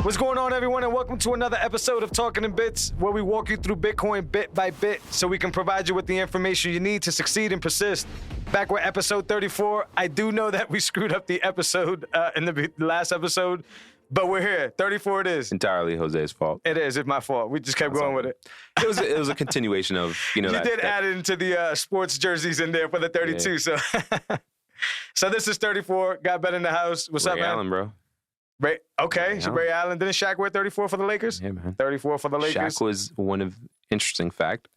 What's going on, everyone, and welcome to another episode of Talking in Bits, where we walk you through Bitcoin bit by bit so we can provide you with the information you need to succeed and persist. Back with episode 34. I do know that we screwed up the episode in the last episode, but we're here. 34 it is. Entirely Jose's fault. It is. It's my fault. We just kept going with it. It was a continuation of, You did add it into the sports jerseys in there for the 32, yeah. So this is 34. Got Bet in the house. What's Ray up, man? Allen, bro. Ray Allen. Didn't Shaq wear 34 for the Lakers? Yeah, man. 34 for the Lakers. Shaq was interesting fact.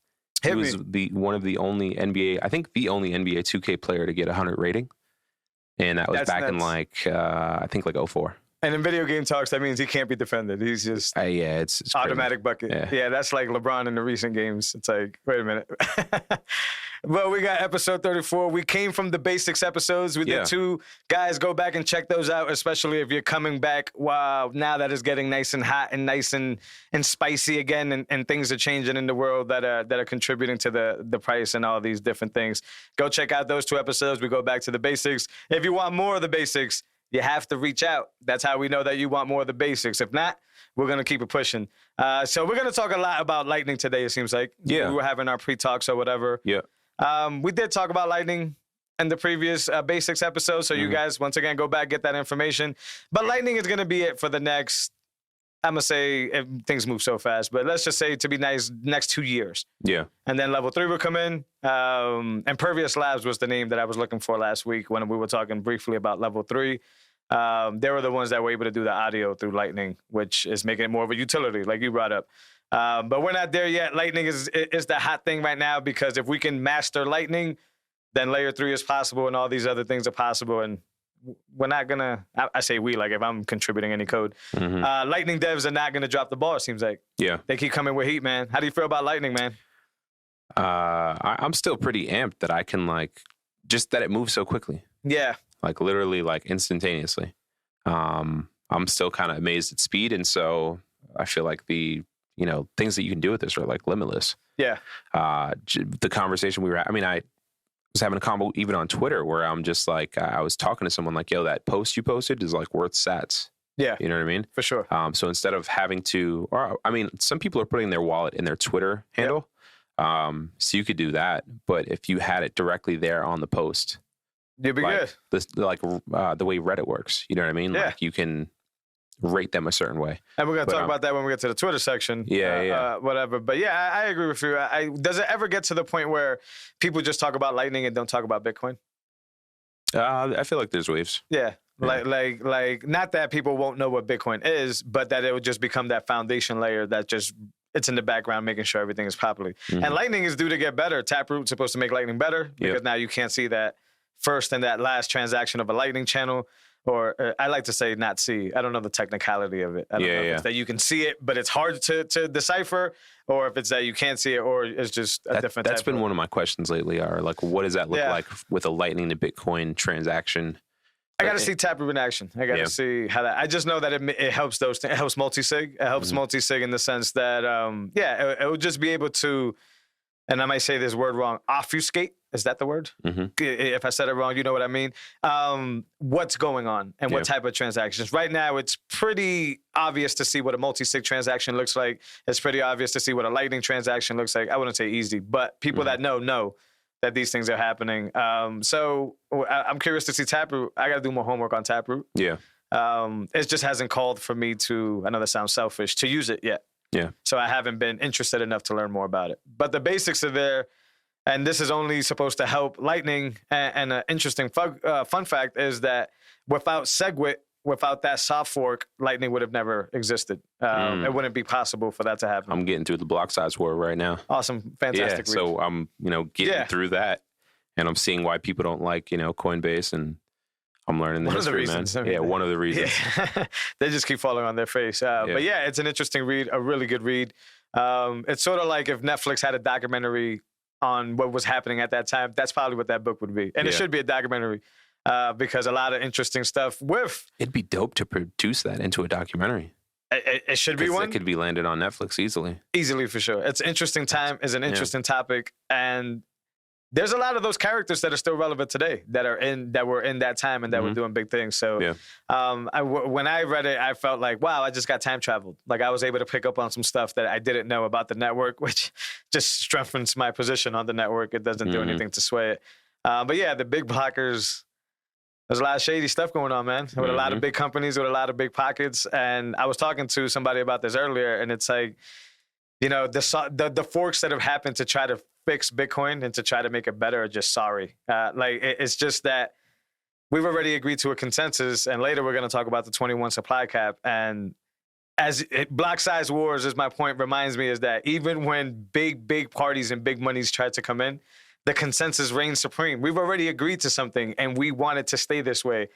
He was one of the only NBA, I think the only NBA 2K player to get a 100 rating. And that was back in I think 04. And in video game talks, that means he can't be defended. He's just it's automatic crazy. bucket. Yeah, that's like LeBron in the recent games. It's like, wait a minute. Well, we got episode 34. We came from the basics episodes. We did two. Guys, go back and check those out, especially if you're coming back now that it's getting nice and hot and nice and spicy again, and things are changing in the world that are contributing to the price and all these different things. Go check out those two episodes. We go back to the basics. If you want more of the basics, you have to reach out. That's how we know that you want more of the basics. If not, we're going to keep it pushing. So we're going to talk a lot about Lightning today, it seems like. Yeah. We were having our pre-talks or whatever. Yeah. We did talk about Lightning in the previous basics episode, so you guys, once again, go back, get that information. But Lightning is going to be it for the next, I'm going to say, if things move so fast, but let's just say, to be nice, next 2 years. Yeah. And then level 3 will come in. Impervious Labs was the name that I was looking for last week when we were talking briefly about level 3. They were the ones that were able to do the audio through Lightning, which is making it more of a utility, like you brought up. But we're not there yet. Lightning is the hot thing right now, because if we can master Lightning, then layer 3 is possible and all these other things are possible. And we're not going to, I say we, like if I'm contributing any code. Lightning devs are not going to drop the ball, it seems like. Yeah. They keep coming with heat, man. How do you feel about Lightning, man? I'm still pretty amped that I can just that it moves so quickly. Yeah. Literally instantaneously. I'm still kind of amazed at speed. And so I feel like the things that you can do with this are limitless. Yeah. The conversation we were I was having a combo even on Twitter where I'm just I was talking to someone yo, that post you posted is worth sats. Yeah. You know what I mean? For sure. So instead of having to, some people are putting their wallet in their Twitter handle. Yep. So you could do that. But if you had it directly there on the post, you'd be good. The way Reddit works. You know what I mean? Yeah. You can rate them a certain way. And we're going to talk about that when we get to the Twitter section. Whatever. But yeah, I agree with you. Does it ever get to the point where people just talk about Lightning and don't talk about Bitcoin? I feel like there's waves. Yeah. Like not that people won't know what Bitcoin is, but that it would just become that foundation layer that just, it's in the background making sure everything is properly. And Lightning is due to get better. Taproot's supposed to make Lightning better, because now you can't see that first and that last transaction of a Lightning channel. Or I like to say not see. I don't know the technicality of it. I don't know if it's that you can see it, but it's hard to decipher, or if it's that you can't see it, or it's just a different type. That's been one of my questions lately, are what does that look like with a Lightning to Bitcoin transaction? I got to see Taproot in action. I got to see how that. I just know that it helps those things. It helps multi-sig. It helps multi-sig in the sense that, it will just be able to, and I might say this word wrong, obfuscate. Is that the word? If I said it wrong, you know what I mean. What's going on and what type of transactions. Right now, it's pretty obvious to see what a multi-sig transaction looks like. It's pretty obvious to see what a Lightning transaction looks like. I wouldn't say easy, but people that know that these things are happening. So I'm curious to see Taproot. I got to do more homework on Taproot. Yeah. It just hasn't called for me to, I know that sounds selfish, to use it yet. Yeah. So I haven't been interested enough to learn more about it. But the basics are there. And this is only supposed to help Lightning. And an interesting fun fact is that without SegWit, without that soft fork, Lightning would have never existed. It wouldn't be possible for that to happen. I'm getting through the block size war right now. Awesome. Fantastic. Yeah, so I'm getting through that, and I'm seeing why people don't like Coinbase, and I'm learning the history, man. One of the reasons. Yeah. They just keep falling on their face. But yeah, it's an interesting read, a really good read. It's sort of like if Netflix had a documentary on what was happening at that time. That's probably what that book would be. And it should be a documentary because a lot of interesting stuff with... It'd be dope to produce that into a documentary. It should be one. It could be landed on Netflix easily. Easily, for sure. It's an interesting time. It's an interesting topic. And there's a lot of those characters that are still relevant today that were in that time and that were doing big things. So when I read it, I felt like, wow, I just got time traveled. Like I was able to pick up on some stuff that I didn't know about the network, which just strengthens my position on the network. It doesn't do anything to sway it. But yeah, the big blockers, there's a lot of shady stuff going on, man, with a lot of big companies, with a lot of big pockets. And I was talking to somebody about this earlier, and it's like, you know, the forks that have happened to try to fix Bitcoin and to try to make it better are just sorry. It's just that we've already agreed to a consensus, and later we're going to talk about the 21 supply cap. And block size wars, is my point, reminds me is that even when big parties and big monies try to come in, the consensus reigns supreme. We've already agreed to something, and we want it to stay this way.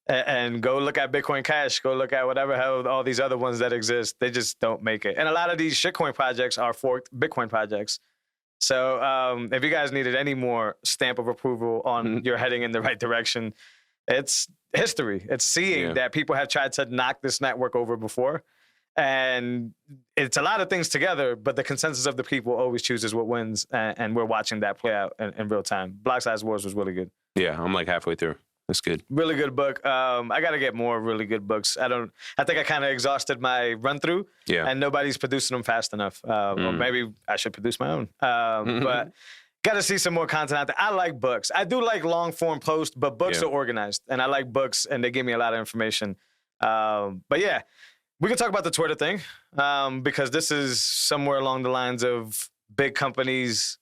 And go look at Bitcoin Cash. Go look at whatever hell all these other ones that exist. They just don't make it. And a lot of these shitcoin projects are forked Bitcoin projects. So if you guys needed any more stamp of approval on you're heading in the right direction, it's history. It's seeing that people have tried to knock this network over before. And it's a lot of things together, but the consensus of the people always chooses what wins. And we're watching that play out in real time. Block Size Wars was really good. Yeah, I'm like halfway through. That's good. Really good book. I got to get more really good books. I think I kind of exhausted my run through. Yeah. And nobody's producing them fast enough. Or maybe I should produce my own. But got to see some more content out there. I like books. I do like long form posts, but books are organized. And I like books, and they give me a lot of information. But yeah, we can talk about the Twitter thing because this is somewhere along the lines of big companies,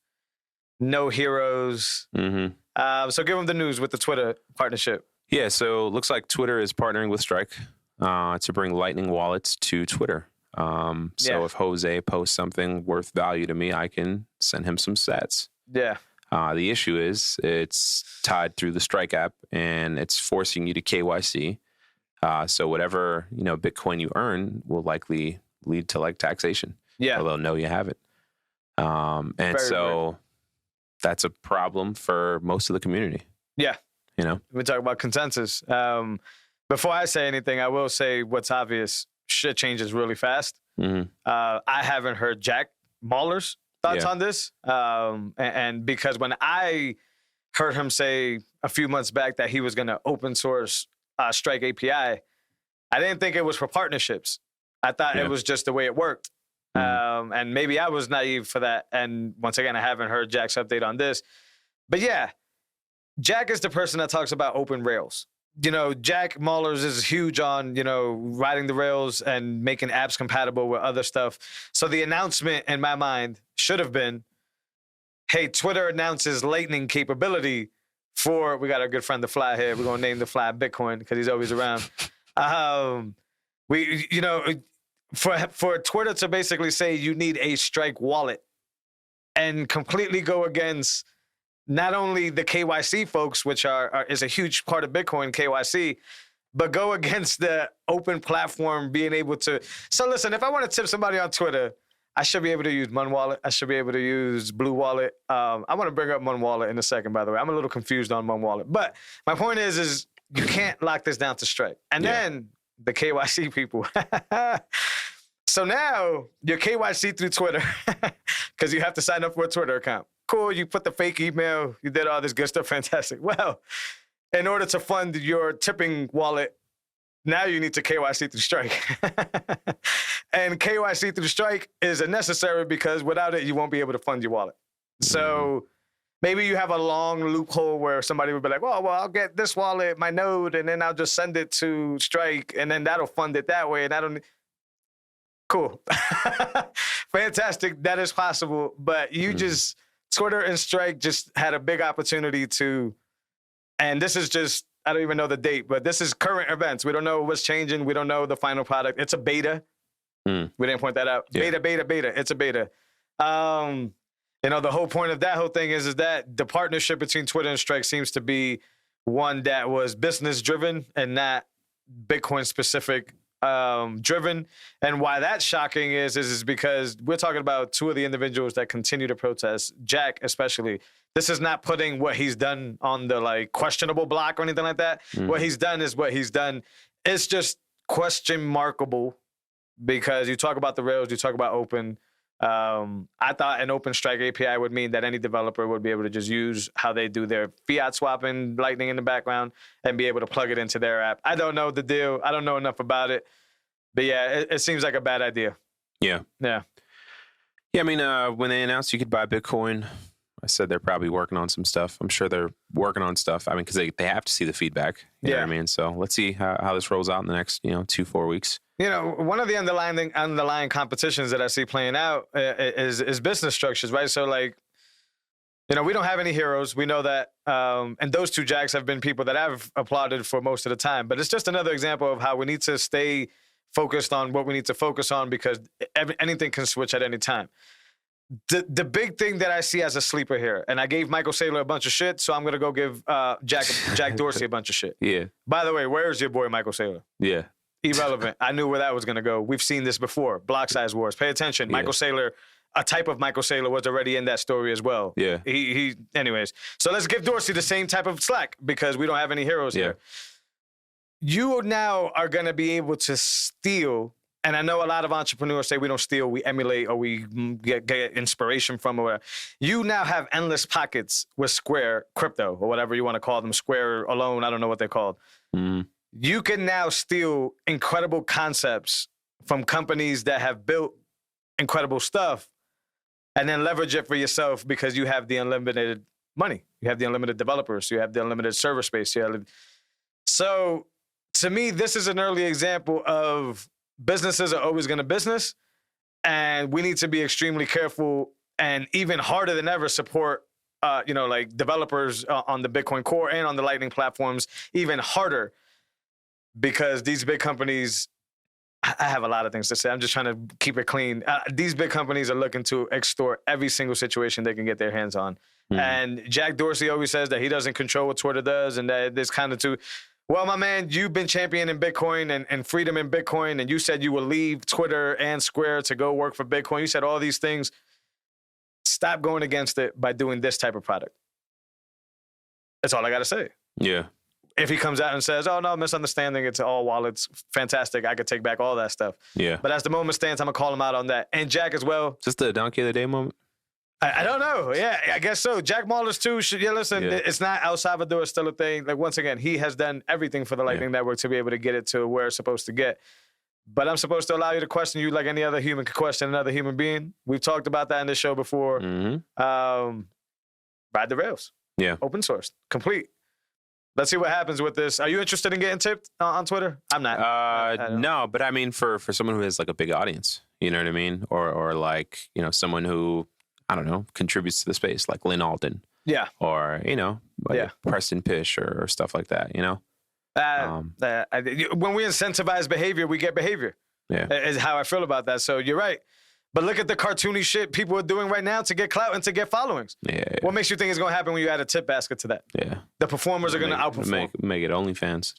no heroes. So give them the news with the Twitter partnership. Yeah, so it looks like Twitter is partnering with Strike to bring Lightning wallets to Twitter. So if Jose posts something worth value to me, I can send him some sats. Yeah. The issue is it's tied through the Strike app, and it's forcing you to KYC. So whatever Bitcoin you earn will likely lead to like taxation. Yeah. Or they'll know you have it. That's a problem for most of the community. Yeah. We talk about consensus. Before I say anything, I will say what's obvious. Shit changes really fast. I haven't heard Jack Mahler's thoughts on this. And because when I heard him say a few months back that he was going to open source Strike API, I didn't think it was for partnerships. I thought it was just the way it worked. And maybe I was naive for that. And once again, I haven't heard Jack's update on this. But yeah, Jack is the person that talks about open rails. Jack Mahler's is huge on, riding the rails and making apps compatible with other stuff. So the announcement in my mind should have been, hey, Twitter announces Lightning capability for, we got our good friend The Fly here. We're going to name The Fly Bitcoin because he's always around. For Twitter to basically say you need a Strike wallet and completely go against not only the KYC folks, which is a huge part of Bitcoin, KYC, but go against the open platform being able to. So listen, if I want to tip somebody on Twitter, I should be able to use Mun Wallet. I should be able to use Blue Wallet. I want to bring up Mun Wallet in a second, by the way. I'm a little confused on Mun Wallet. But my point is you can't lock this down to Strike. And then the KYC people. So now your KYC through Twitter, because you have to sign up for a Twitter account. Cool, you put the fake email, you did all this good stuff, fantastic. Well, in order to fund your tipping wallet, now you need to KYC through Strike. And KYC through Strike is necessary because without it, you won't be able to fund your wallet. So maybe you have a long loophole where somebody would be like, well, I'll get this wallet, my node, and then I'll just send it to Strike, and then that'll fund it that way, and I don't. Cool. Fantastic. That is possible. But Twitter and Strike just had a big opportunity to, and this is just, I don't even know the date, but this is current events. We don't know what's changing. We don't know the final product. It's a beta. We didn't point that out. Yeah. Beta. It's a beta. The whole point of that whole thing is that the partnership between Twitter and Strike seems to be one that was business driven and not Bitcoin specific driven. And why that's shocking is because we're talking about two of the individuals that continue to protest, Jack especially. This is not putting what he's done on the questionable block or anything like that. What he's done is what he's done. It's just question markable because you talk about the rails, you talk about open. I thought an OpenStrike API would mean that any developer would be able to just use how they do their fiat swapping, Lightning in the background, and be able to plug it into their app. I don't know the deal. I don't know enough about it. But yeah, it seems like a bad idea. Yeah. Yeah. Yeah, I mean, when they announced you could buy Bitcoin, I said they're probably working on some stuff. I'm sure they're working on stuff. I mean, because they have to see the feedback. You know what I mean? So let's see how this rolls out in the next, 2-4 weeks. One of the underlying competitions that I see playing out is business structures, right? So, like, we don't have any heroes. We know that. And those two jacks have been people that I've applauded for most of the time. But it's just another example of how we need to stay focused on what we need to focus on, because anything can switch at any time. The big thing that I see as a sleeper here, and I gave Michael Saylor a bunch of shit, so I'm going to go give Jack Dorsey a bunch of shit. Yeah. By the way, where's your boy Michael Saylor? Yeah. Irrelevant. I knew where that was going to go. We've seen this before. Block size wars. Pay attention. Michael Saylor, a type of Michael Saylor, was already in that story as well. Yeah. Anyways. So let's give Dorsey the same type of slack, because we don't have any heroes here. You now are going to be able to steal, and I know a lot of entrepreneurs say we don't steal, we emulate, or we get inspiration from, or whatever. You now have endless pockets with Square crypto, or whatever you want to call them, Square alone, I don't know what they're called. Mm. You can now steal incredible concepts from companies that have built incredible stuff and then leverage it for yourself, because you have the unlimited money. You have the unlimited developers. You have the unlimited server space. So to me, this is an early example of businesses are always going to business, and we need to be extremely careful and even harder than ever support, like developers on the Bitcoin Core and on the Lightning platforms even harder, because these big companies, I have a lot of things to say. I'm just trying to keep it clean. These big companies are looking to extort every single situation they can get their hands on. Mm. And Jack Dorsey always says that he doesn't control what Twitter does, and that this kind of too. Well, my man, you've been championing Bitcoin and freedom in Bitcoin, and you said you will leave Twitter and Square to go work for Bitcoin. You said all these things. Stop going against it by doing this type of product. That's all I got to say. Yeah. If he comes out and says, oh, no, misunderstanding, it's all wallets, fantastic, I could take back all that stuff. Yeah. But as the moment stands, I'm going to call him out on that. And Jack as well. Is this the donkey of the day moment? I don't know. Yeah, I guess so. Jack Mallers too. Listen, it's not El Salvador is still a thing. Like, once again, he has done everything for the Lightning Network to be able to get it to where it's supposed to get. But I'm supposed to allow you to question you like any other human could question another human being. We've talked about that in this show before. Mm-hmm. Ride the rails. Yeah. Open source. Complete. Let's see what happens with this. Are you interested in getting tipped on Twitter? I'm not. No, but I mean, for someone who has like a big audience, you know what I mean? Or like, someone who, I don't know, contributes to the space, like Lynn Alden. Yeah. Or, Preston Pish or stuff like that, When we incentivize behavior, we get behavior. Yeah. Is how I feel about that. So you're right. But look at the cartoony shit people are doing right now to get clout and to get followings. Yeah. What makes you think is going to happen when you add a tip basket to that? Yeah. The performers are going to outperform. Make it OnlyFans.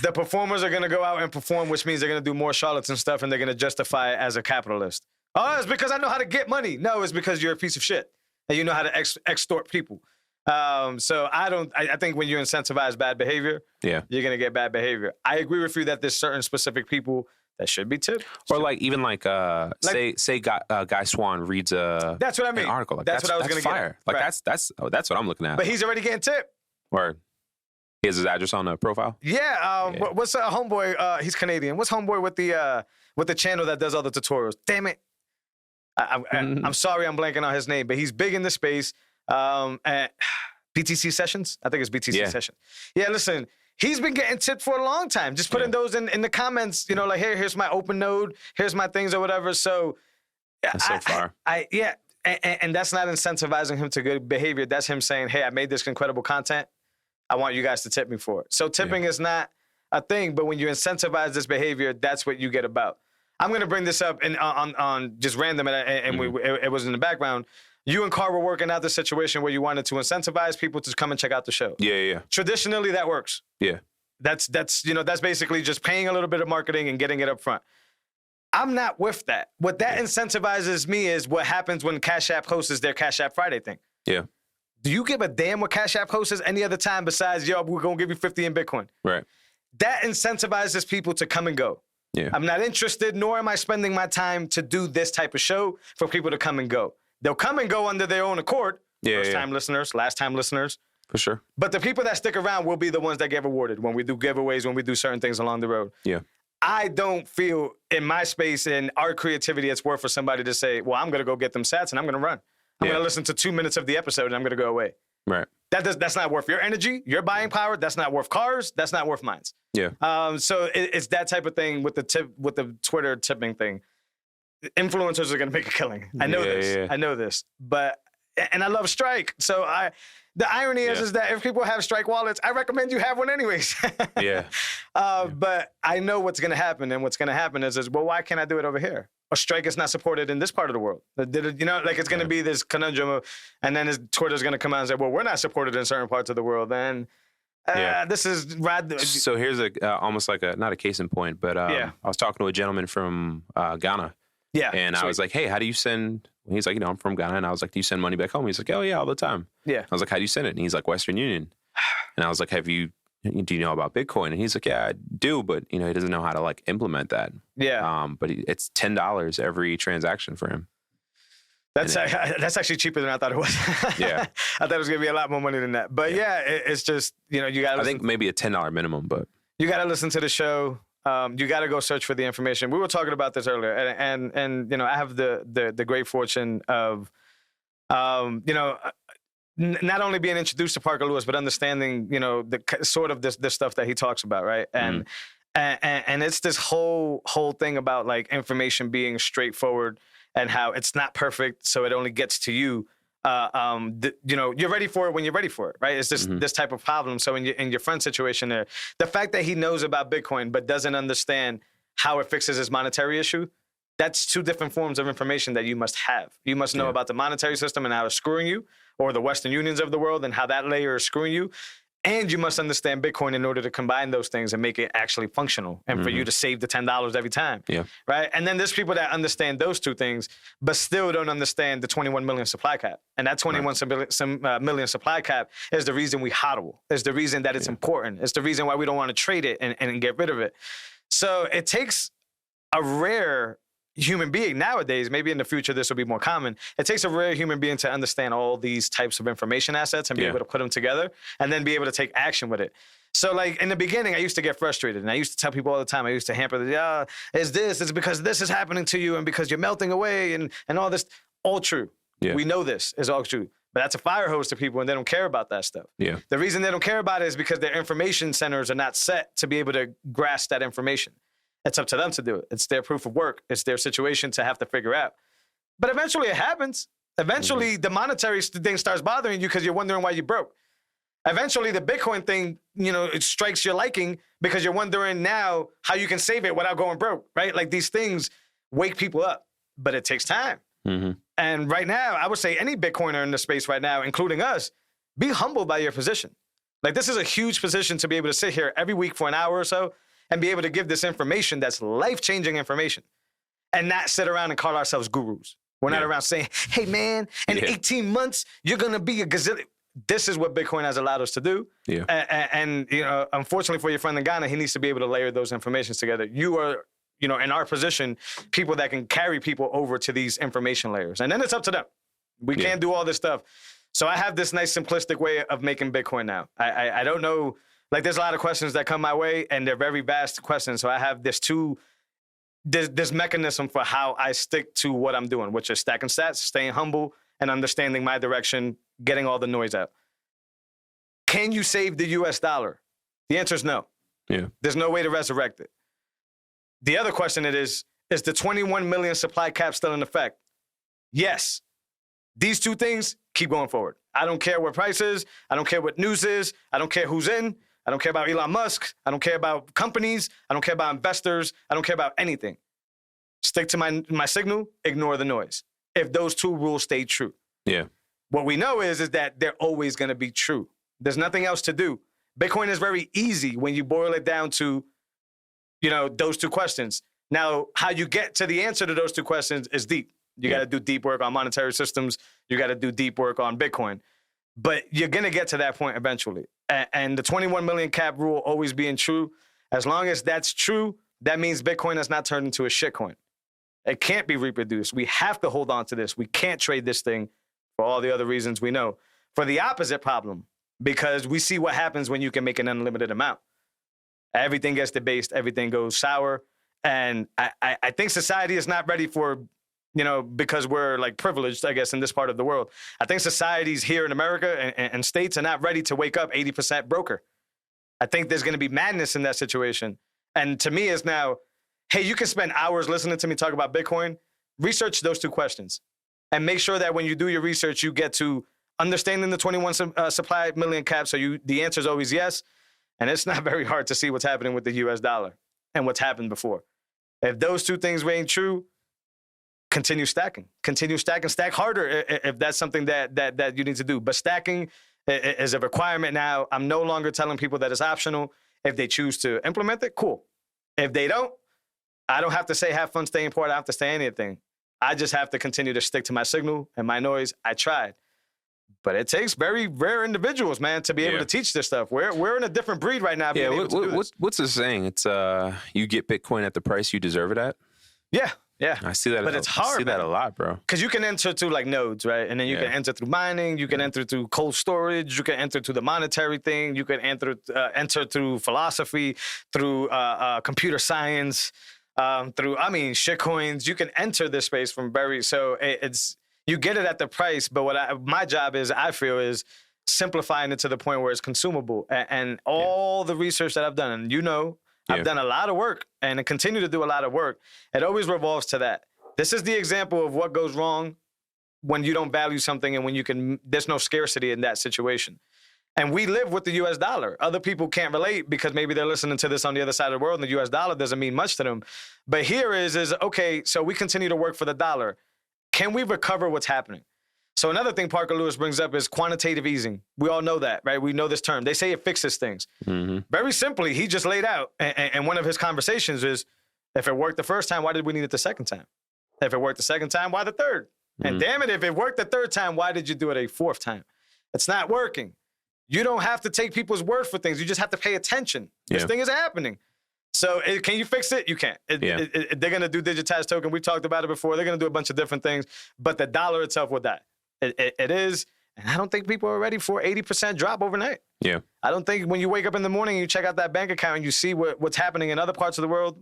The performers are going to go out and perform, which means they're going to do more charlatan stuff, and they're going to justify it as a capitalist. Oh, it's because I know how to get money. No, it's because you're a piece of shit and you know how to extort people. So I think when you incentivize bad behavior, you're going to get bad behavior. I agree with you that there's certain specific people that should be tipped. Or say Guy Swan reads that's what I mean. An article. Like, that's what I was going to get. Like, right. that's what I'm looking at. But he's already getting tipped. Or he has his address on the profile? Yeah. What's homeboy? He's Canadian. What's homeboy with the channel that does all the tutorials? Damn it. I'm sorry I'm blanking on his name, but he's big in the space. At BTC Sessions? I think it's BTC Sessions. Yeah, listen, he's been getting tipped for a long time. Just putting those in the comments, like, here's my open node, here's my things or whatever. So, that's so far. And that's not incentivizing him to good behavior. That's him saying, hey, I made this incredible content. I want you guys to tip me for it. So tipping is not a thing, but when you incentivize this behavior, that's what you get about. I'm going to bring this up on just random, and it was in the background. You and Carr were working out the situation where you wanted to incentivize people to come and check out the show. Yeah. Traditionally, that works. Yeah. That's basically just paying a little bit of marketing and getting it up front. I'm not with that. What that incentivizes me is what happens when Cash App hosts their Cash App Friday thing. Yeah. Do you give a damn what Cash App hosts any other time besides, we're going to give you 50 in Bitcoin? Right. That incentivizes people to come and go. Yeah. I'm not interested, nor am I spending my time to do this type of show for people to come and go. They'll come and go under their own accord. First-time listeners, last-time listeners. For sure. But the people that stick around will be the ones that get rewarded when we do giveaways, when we do certain things along the road. Yeah. I don't feel in my space and our creativity it's worth for somebody to say, well, I'm going to go get them sats and I'm going to run. I'm going to listen to 2 minutes of the episode and I'm going to go away. Right. That's not worth your energy, your buying power. That's not worth cars. That's not worth mine. Yeah. So it's that type of thing with the Twitter tipping thing. Influencers are going to make a killing. I know this. Yeah. I know this. And I love Strike. So the irony is that if people have Strike wallets, I recommend you have one anyways. But I know what's going to happen. And what's going to happen is, well, why can't I do it over here? Or Strike is not supported in this part of the world. You know, like it's going to be this conundrum of, and then Twitter's going to come out and say, well, we're not supported in certain parts of the world. And this is So here's almost like not a case in point, but I was talking to a gentleman from Ghana. Yeah. And I was like, hey, how do you send? He's like, I'm from Ghana. And I was like, do you send money back home? He's like, oh, yeah, all the time. Yeah. I was like, how do you send it? And he's like, Western Union. And I was like, do you know about Bitcoin? And he's like, yeah, I do. But, he doesn't know how to like implement that. Yeah. But it's $10 every transaction for him. That's actually cheaper than I thought it was. Yeah. I thought it was going to be a lot more money than that. But it's just, you got to I think maybe a $10 minimum, but. You got to listen to the show. You got to go search for the information. We were talking about this earlier, and I have the great fortune of, not only being introduced to Parker Lewis, but understanding, the sort of this stuff that he talks about, right? And it's this whole thing about like information being straightforward and how it's not perfect, so it only gets to you. You're ready for it when you're ready for it, right? It's this type of problem. So in your friend's situation there, the fact that he knows about Bitcoin but doesn't understand how it fixes his monetary issue, that's two different forms of information that you must have. You must know about the monetary system and how it's screwing you, or the Western Unions of the world and how that layer is screwing you. And you must understand Bitcoin in order to combine those things and make it actually functional and for you to save the $10 every time. Yeah. Right? And then there's people that understand those two things, but still don't understand the 21 million supply cap. And that 21 million supply cap is the reason we hodl. It's the reason that it's important. It's the reason why we don't want to trade it and get rid of it. So it takes a rare human being nowadays, maybe in the future this will be more common, it takes a rare human being to understand all these types of information assets and be able to put them together and then be able to take action with it. So like in the beginning, I used to get frustrated and I used to tell people all the time, I used to hamper it's because this is happening to you and because you're melting away and all this, all true. Yeah. We know this is all true. But that's a fire hose to people and they don't care about that stuff. Yeah. The reason they don't care about it is because their information centers are not set to be able to grasp that information. It's up to them to do it. It's their proof of work. It's their situation to have to figure out. But eventually it happens. Eventually the monetary thing starts bothering you because you're wondering why you broke. Eventually the Bitcoin thing, it strikes your liking because you're wondering now how you can save it without going broke, right? Like these things wake people up, but it takes time. Mm-hmm. And right now, I would say any Bitcoiner in the space right now, including us, be humbled by your position. Like this is a huge position to be able to sit here every week for an hour or so and be able to give this information that's life-changing information and not sit around and call ourselves gurus. We're not around saying, hey, man, in 18 months, you're going to be a gazillion. This is what Bitcoin has allowed us to do. Yeah. And unfortunately for your friend in Ghana, he needs to be able to layer those informations together. You are, in our position, people that can carry people over to these information layers. And then it's up to them. We can't do all this stuff. So I have this nice simplistic way of making Bitcoin now. I don't know. Like, there's a lot of questions that come my way, and they're very vast questions. So I have this mechanism for how I stick to what I'm doing, which is stacking stats, staying humble, and understanding my direction, getting all the noise out. Can you save the US dollar? The answer is no. Yeah. There's no way to resurrect it. The other question is the 21 million supply cap still in effect? Yes. These two things, keep going forward. I don't care what price is. I don't care what news is. I don't care who's in. I don't care about Elon Musk. I don't care about companies. I don't care about investors. I don't care about anything. Stick to my signal, ignore the noise. If those two rules stay true. Yeah. What we know is that they're always going to be true. There's nothing else to do. Bitcoin is very easy when you boil it down to, those two questions. Now, how you get to the answer to those two questions is deep. You got to do deep work on monetary systems. You got to do deep work on Bitcoin. But you're going to get to that point eventually. And the 21 million cap rule always being true, as long as that's true, that means Bitcoin has not turned into a shitcoin. It can't be reproduced. We have to hold on to this. We can't trade this thing for all the other reasons we know. For the opposite problem, because we see what happens when you can make an unlimited amount. Everything gets debased. Everything goes sour. And I think society is not ready for, because we're like privileged, I guess, in this part of the world. I think societies here in America and states are not ready to wake up 80% broker. I think there's going to be madness in that situation. And to me, it's now, hey, you can spend hours listening to me talk about Bitcoin. Research those two questions and make sure that when you do your research, you get to understanding the 21 supply million cap. So the answer is always yes. And it's not very hard to see what's happening with the US dollar and what's happened before. If those two things reign true, continue stacking, stack harder if that's something that you need to do. But stacking is a requirement now. I'm no longer telling people that it's optional. If they choose to implement it, cool. If they don't, I don't have to say have fun staying poor. I don't have to say anything. I just have to continue to stick to my signal and my noise. I tried. But it takes very rare individuals, man, to be able to teach this stuff. We're in a different breed right now. What's the saying? It's you get Bitcoin at the price you deserve it at. Yeah. I see that. But it's hard. I see that a lot, bro. Because you can enter through like nodes, right? And then you can enter through mining. You can enter through cold storage. You can enter through the monetary thing. You can enter through philosophy, through computer science, through shitcoins. You can enter this space from it's. You get it at the price, but my job is, I feel, is simplifying it to the point where it's consumable. And all the research that I've done, and I've done a lot of work and I continue to do a lot of work. It always revolves to that. This is the example of what goes wrong when you don't value something and when there's no scarcity in that situation. And we live with the US dollar. Other people can't relate because maybe they're listening to this on the other side of the world and the US dollar doesn't mean much to them. But here is okay, so we continue to work for the dollar. Can we recover what's happening? So another thing Parker Lewis brings up is quantitative easing. We all know that, right? We know this term. They say it fixes things. Mm-hmm. Very simply, he just laid out, and one of his conversations is, if it worked the first time, why did we need it the second time? If it worked the second time, why the third? Mm-hmm. And damn it, if it worked the third time, why did you do it a fourth time? It's not working. You don't have to take people's word for things. You just have to pay attention. This thing is happening. So can you fix it? You can't. They're going to do digitized token. We talked about it before. They're going to do a bunch of different things. But the dollar itself will die. It is. And I don't think people are ready for 80% drop overnight. Yeah. I don't think when you wake up in the morning and you check out that bank account and you see what's happening in other parts of the world,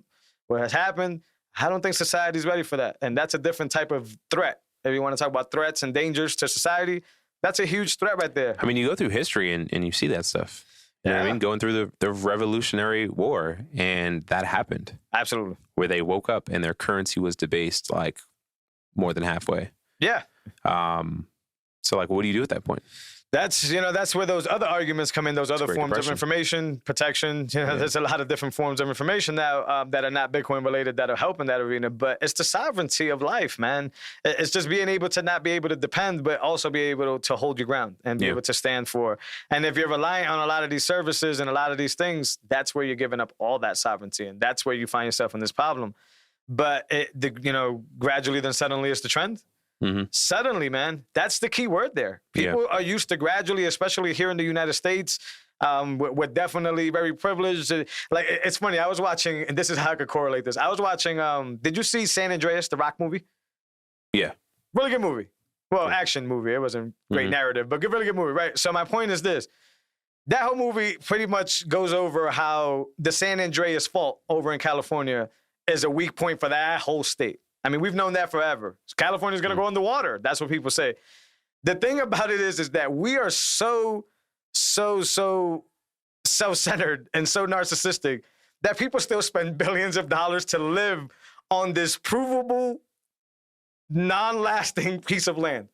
what has happened, I don't think society's ready for that. And that's a different type of threat. If you want to talk about threats and dangers to society, that's a huge threat right there. I mean, you go through history and you see that stuff. You know what I mean? Going through the Revolutionary War, and that happened. Absolutely. Where they woke up and their currency was debased like more than halfway. Yeah. So like, what do you do at that point? That's where those other arguments come in, those other forms of information, protection. There's a lot of different forms of information now that are not Bitcoin related that are helping that arena. But it's the sovereignty of life, man. It's just being able to not be able to depend, but also be able to hold your ground and be able to stand for. And if you're relying on a lot of these services and a lot of these things, that's where you're giving up all that sovereignty. And that's where you find yourself in this problem. But gradually then suddenly it's the trend. Mm-hmm. Suddenly, man, that's the key word there. People are used to gradually, especially here in the United States. We're definitely very privileged. Like, it's funny. I was watching, and this is how I could correlate this. I was watching, did you see San Andreas, the rock movie? Yeah. Really good movie. Well, action movie. It wasn't great narrative, but really good movie, right? So my point is this. That whole movie pretty much goes over how the San Andreas fault over in California is a weak point for that whole state. I mean, we've known that forever. California's going to go underwater. That's what people say. The thing about it is that we are so self-centered and so narcissistic that people still spend billions of dollars to live on this provable, non-lasting piece of land.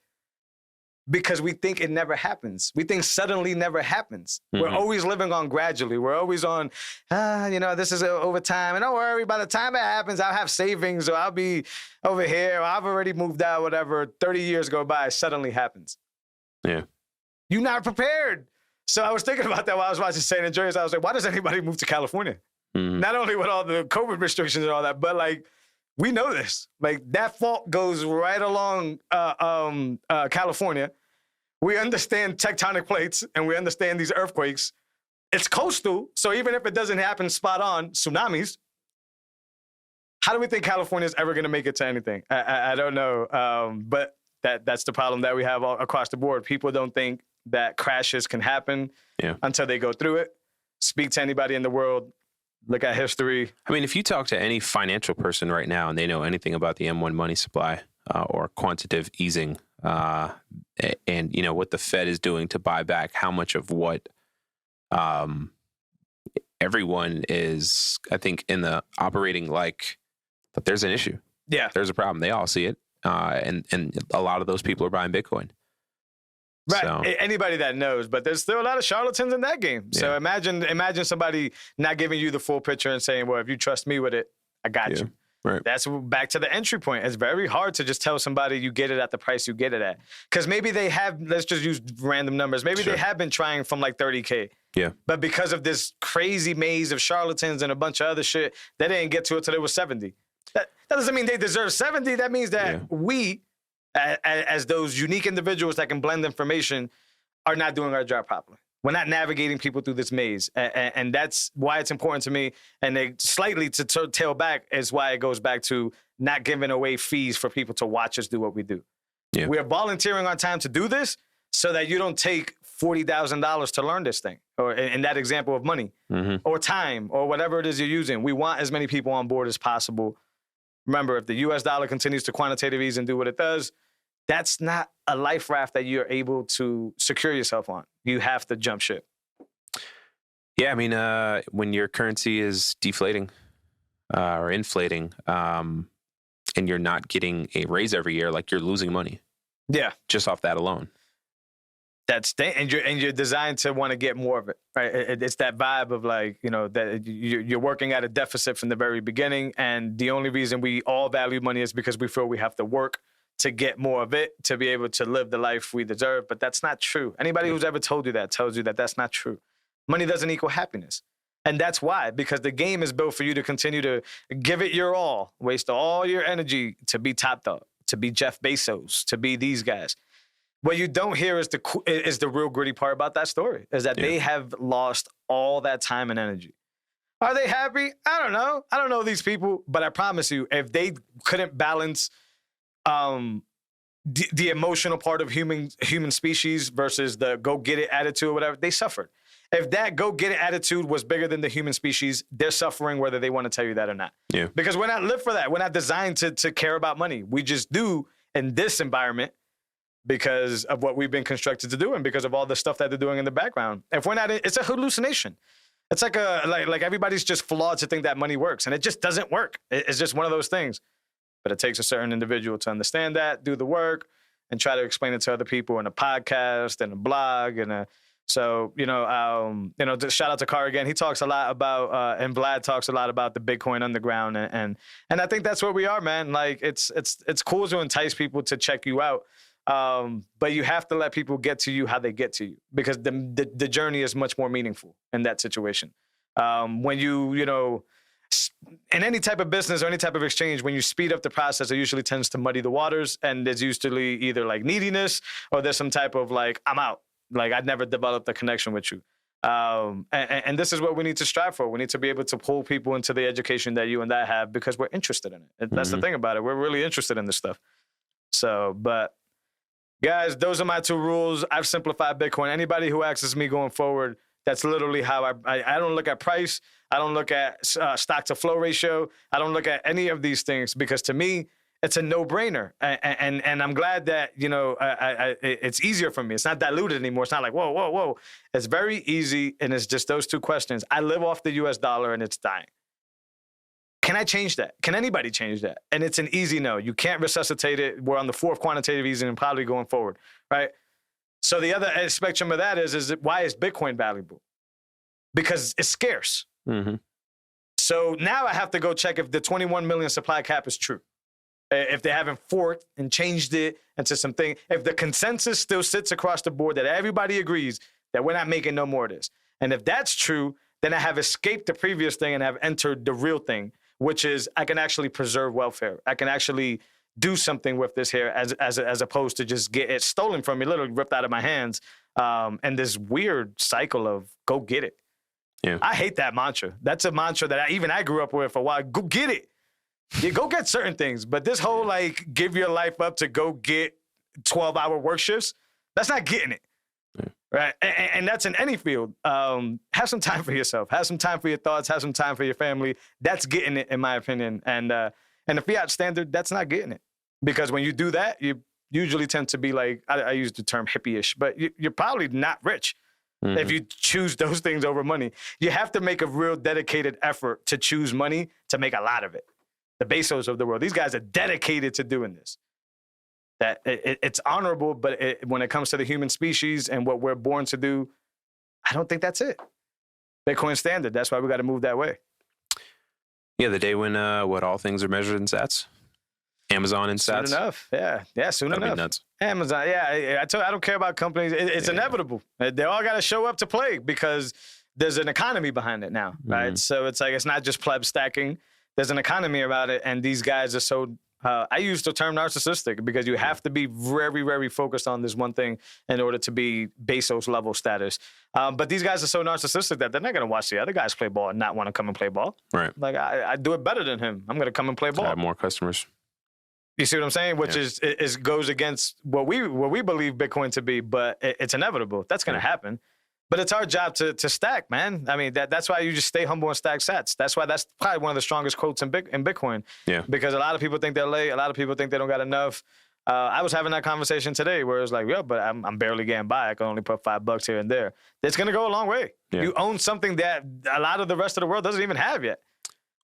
Because we think it never happens. We think suddenly never happens. Mm-hmm. We're always living on gradually. We're always on, this is over time. And don't worry, by the time it happens, I'll have savings or I'll be over here or I've already moved out, whatever. 30 years go by, it suddenly happens. Yeah. You're not prepared. So I was thinking about that while I was watching San Andreas. I was like, why does anybody move to California? Mm-hmm. Not only with all the COVID restrictions and all that, but like, we know this. Like, that fault goes right along California. We understand tectonic plates and we understand these earthquakes. It's coastal, so even if it doesn't happen spot on, tsunamis, How do we think California is ever going to make it to anything? I don't know. But that's the problem that we have all across the board. People don't think that crashes can happen until they go through it. Speak to anybody in the world. Look at history. I mean, if you talk to any financial person right now and they know anything about the M1 money supply or quantitative easing and, you know, what the Fed is doing to buy back how much of what everyone is, I think, in the operating like that there's an issue. Yeah. There's a problem. They all see it. And a lot of those people are buying Bitcoin. Right. So, anybody that knows, but there's still a lot of charlatans in that game. So imagine somebody not giving you the full picture and saying, well, if you trust me with it, I got you. Right. That's back to the entry point. It's very hard to just tell somebody you get it at the price you get it at. Because maybe they have, let's just use random numbers. Maybe they have been trying from like 30K. Yeah. But because of this crazy maze of charlatans and a bunch of other shit, they didn't get to it till it was 70. That doesn't mean they deserve 70. That means that we, as those unique individuals that can blend information, are not doing our job properly. We're not navigating people through this maze. And that's why it's important to me. And they slightly to tail back is why it goes back to not giving away fees for people to watch us do what we do. Yeah. We are volunteering our time to do this so that you don't take $40,000 to learn this thing, or in that example of money, or time, or whatever it is you're using. We want as many people on board as possible. Remember, if the U.S. dollar continues to quantitative ease and do what it does, that's not a life raft that you're able to secure yourself on. You have to jump ship. Yeah, I mean, when your currency is deflating or inflating, and you're not getting a raise every year, like you're losing money. Yeah, just off that alone. And you're designed to want to get more of it, right? It's that vibe of like, you know, that you're working at a deficit from the very beginning, and the only reason we all value money is because we feel we have to work to get more of it to be able to live the life we deserve. But that's not true. Anybody who's ever told you that tells you that that's not true. Money doesn't equal happiness. And that's why, because the game is built for you to continue to give it your all, waste all your energy to be top dog, to be Jeff Bezos, to be these guys. What you don't hear is the real gritty part about that story, is that they have lost all that time and energy. Are they happy? I don't know. I don't know these people, but I promise you, if they couldn't balance the emotional part of human species versus the go-get-it attitude or whatever, they suffered. If that go-get-it attitude was bigger than the human species, they're suffering whether they want to tell you that or not. Yeah. Because we're not live for that. We're not designed to care about money. We just do in this environment, because of what we've been constructed to do and because of all the stuff that they're doing in the background. If we're not, it's a hallucination. It's like everybody's just flawed to think that money works, and it just doesn't work. It's just one of those things. But it takes a certain individual to understand that, do the work, and try to explain it to other people in a podcast and a blog So, shout out to Carr again. He talks a lot about, and Vlad talks a lot about the Bitcoin underground, and I think that's where we are, man. Like it's cool to entice people to check you out. But you have to let people get to you how they get to you, because the journey is much more meaningful in that situation. When in any type of business or any type of exchange, when you speed up the process, it usually tends to muddy the waters, and there's usually either like neediness or there's some type of like, I'm out. Like I'd never developed a connection with you. And this is what we need to strive for. We need to be able to pull people into the education that you and I have, because we're interested in it. That's the thing about it. We're really interested in this stuff. So, but guys, those are my two rules. I've simplified Bitcoin. Anybody who asks me going forward, that's literally how I don't look at price. I don't look at stock to flow ratio. I don't look at any of these things, because to me, it's a no-brainer. And I'm glad that, it's easier for me. It's not diluted anymore. It's not like, whoa. It's very easy, and it's just those two questions. I live off the US dollar, and it's dying. Can I change that? Can anybody change that? And it's an easy no. You can't resuscitate it. We're on the fourth quantitative easing and probably going forward, right? So the other spectrum of that is why is Bitcoin valuable? Because it's scarce. Mm-hmm. So now I have to go check if the 21 million supply cap is true. If they haven't forked and changed it into something, if the consensus still sits across the board that everybody agrees that we're not making no more of this. And if that's true, then I have escaped the previous thing and have entered the real thing, which is I can actually preserve welfare. I can actually do something with this here as opposed to just get it stolen from me, literally ripped out of my hands. And this weird cycle of go get it. Yeah. I hate that mantra. That's a mantra that I grew up with for a while. Go get it. You go get certain things, but this whole like give your life up to go get 12-hour work shifts, that's not getting it. Right. And that's in any field. Have some time for yourself. Have some time for your thoughts. Have some time for your family. That's getting it, in my opinion. And the fiat standard, that's not getting it. Because when you do that, you usually tend to be like, I use the term hippie-ish, but you're probably not rich if you choose those things over money. You have to make a real dedicated effort to choose money to make a lot of it. The Bezos of the world. These guys are dedicated to doing this. That it's honorable, but when it comes to the human species and what we're born to do, I don't think that's it. Bitcoin standard. That's why we got to move that way. Yeah, the day when all things are measured in sats. Amazon and sats. Soon enough. Yeah, soon That'd enough. be nuts. Amazon. Yeah, I don't care about companies. It's inevitable. They all got to show up to play because there's an economy behind it now, right? So it's like it's not just pleb stacking. There's an economy about it, and these guys are so. I use the term narcissistic because you have to be very, very focused on this one thing in order to be Bezos level status. But these guys are so narcissistic that they're not going to watch the other guys play ball and not want to come and play ball. Right. Like, I do it better than him. I'm going to come and play ball. I have more customers. You see what I'm saying? Which is goes against what we believe Bitcoin to be, but it's inevitable. That's going to happen. But it's our job to stack, man. I mean, that's why you just stay humble and stack sats. That's why that's probably one of the strongest quotes in Bitcoin. Yeah. Because a lot of people think they're late. A lot of people think they don't got enough. I was having that conversation today where it's like, yeah, but I'm barely getting by. I can only put $5 here and there. It's going to go a long way. Yeah. You own something that a lot of the rest of the world doesn't even have yet.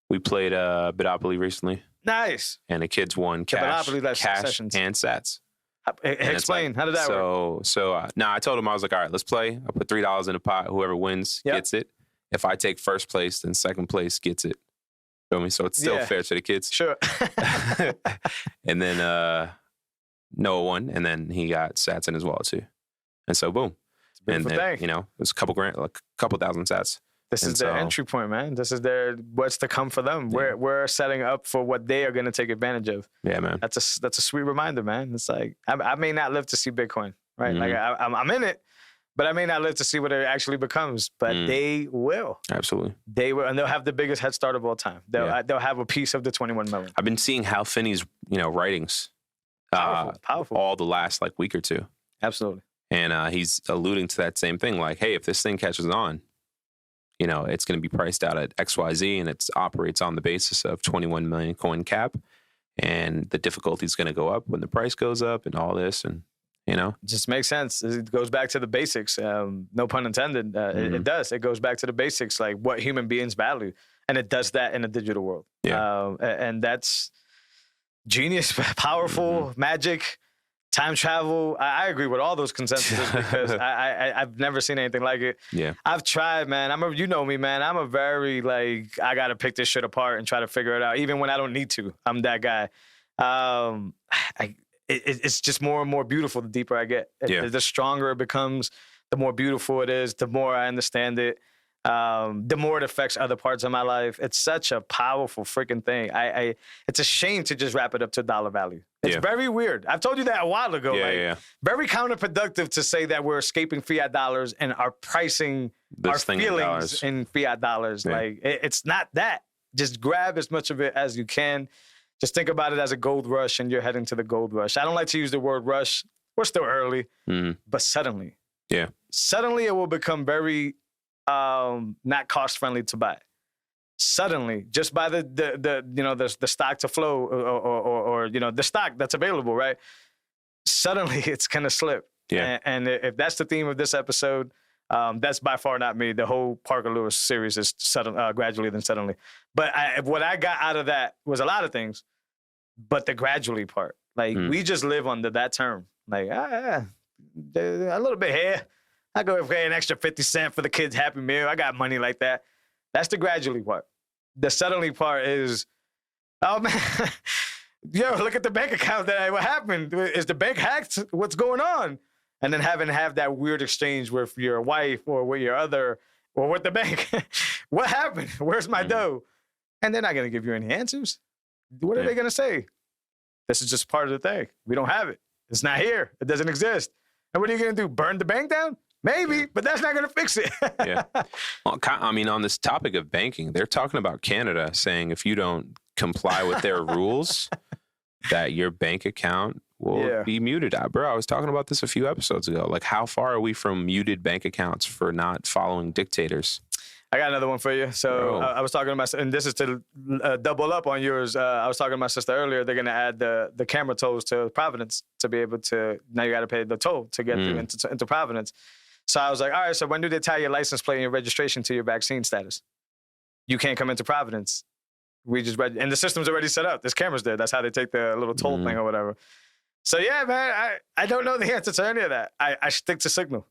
We played Bitopoly recently. Nice. And the kids won cash and sats. Explain. How did that work? So I told him, I was like, all right, let's play. I put $3 in the pot. Whoever wins gets it. If I take first place, then second place gets it. Feel me? So it's still fair to the kids. Sure. And then Noah won, and then he got sats in his wallet too. And so boom. It's a beautiful thing. You know, it was a couple thousand sats. This is their entry point, man. This is what's to come for them. Yeah. We're setting up for what they are going to take advantage of. Yeah, man. That's a sweet reminder, man. It's like I may not live to see Bitcoin, right? Like I'm in it, but I may not live to see what it actually becomes. But they will. Absolutely. They will, and they'll have the biggest head start of all time. They'll have a piece of the 21 million. I've been seeing Hal Finney's writings, powerful, all the last week or two. Absolutely. And he's alluding to that same thing, like, hey, if this thing catches on, it's going to be priced out at XYZ, and it operates on the basis of 21 million coin cap, and the difficulty is going to go up when the price goes up, and all this, and it just makes sense. It goes back to the basics. No pun intended. It does. It goes back to the basics, like what human beings value, and it does that in a digital world. Yeah. And that's genius, powerful, magic. Time travel, I agree with all those consensuses because I've never seen anything like it. Yeah, I've tried, man. You know me, man. I'm a very I gotta pick this shit apart and try to figure it out, even when I don't need to. I'm that guy. It's just more and more beautiful the deeper I get. The stronger it becomes, the more beautiful it is. The more I understand it. The more it affects other parts of my life. It's such a powerful freaking thing. It's a shame to just wrap it up to dollar value. It's very weird. I've told you that a while ago. Very counterproductive to say that we're escaping fiat dollars and are pricing our feelings in fiat dollars. Yeah. It's not that. Just grab as much of it as you can. Just think about it as a gold rush, and you're heading to the gold rush. I don't like to use the word rush. We're still early, but suddenly, suddenly it will become very not cost friendly to buy. Suddenly, just by the stock to flow or the stock that's available, right? Suddenly, it's gonna slip. Yeah. And if that's the theme of this episode, that's by far not me. The whole Parker Lewis series is gradually then suddenly. But what I got out of that was a lot of things, but the gradually part. We just live under that term. A little bit here. I go pay an extra 50 cents for the kids' Happy Meal. I got money like that. That's the gradually part. The suddenly part is, oh, man, yo, look at the bank account. What happened? Is the bank hacked? What's going on? And then have that weird exchange with your wife or with your other or with the bank. What happened? Where's my dough? And they're not going to give you any answers. What are they going to say? This is just part of the thing. We don't have it. It's not here. It doesn't exist. And what are you going to do? Burn the bank down? Maybe, but that's not going to fix it. Yeah. Well, I mean, on this topic of banking, they're talking about Canada saying if you don't comply with their rules, that your bank account will be muted. Bro, I was talking about this a few episodes ago. Like, how far are we from muted bank accounts for not following dictators? I got another one for you. So I was talking to my, and this is to double up on yours. I was talking to my sister earlier. They're going to add the camera tolls to Providence to be able to, now you got to pay the toll to get through into Providence. So I was like, all right, so when do they tie your license plate and your registration to your vaccine status? You can't come into Providence. We just read, and the system's already set up. There's cameras there. That's how they take the little toll thing or whatever. So yeah, man, I don't know the answer to any of that. I stick to Signal.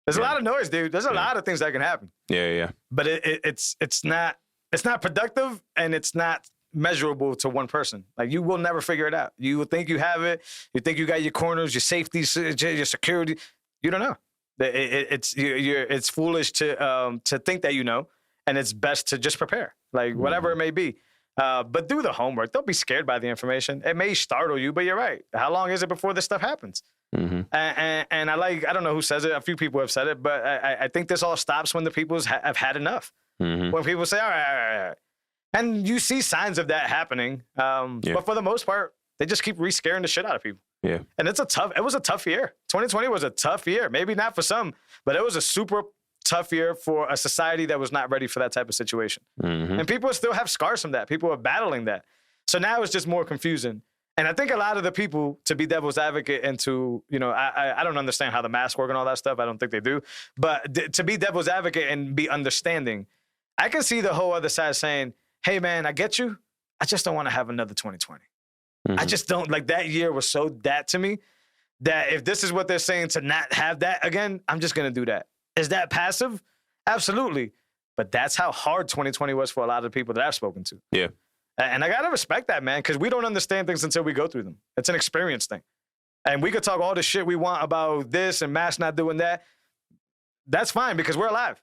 There's a lot of noise, dude. There's a lot of things that can happen. Yeah. But it's not productive, and it's not measurable to one person. Like, you will never figure it out. You will think you have it. You think you got your corners, your safety, your security. You don't know. It's foolish to think that you know, and it's best to just prepare, like whatever it may be. But do the homework. Don't be scared by the information. It may startle you, but you're right. How long is it before this stuff happens? And I don't know who says it. A few people have said it, but I think this all stops when the people have had enough. When people say, all right. And you see signs of that happening. But for the most part, they just keep re-scaring the shit out of people. Yeah. And it was a tough year. 2020 was a tough year. Maybe not for some, but it was a super tough year for a society that was not ready for that type of situation. And people still have scars from that. People are battling that. So now it's just more confusing. And I think a lot of the people, to be devil's advocate and to, I don't understand how the masks work and all that stuff. I don't think they do. But to be devil's advocate and be understanding, I can see the whole other side saying, hey, man, I get you. I just don't want to have another 2020. I just don't, like, that year was so that to me that if this is what they're saying to not have that again, I'm just going to do that. Is that passive? Absolutely. But that's how hard 2020 was for a lot of the people that I've spoken to. Yeah. And I got to respect that, man, because we don't understand things until we go through them. It's an experience thing. And we could talk all the shit we want about this and masks not doing that. That's fine because we're alive.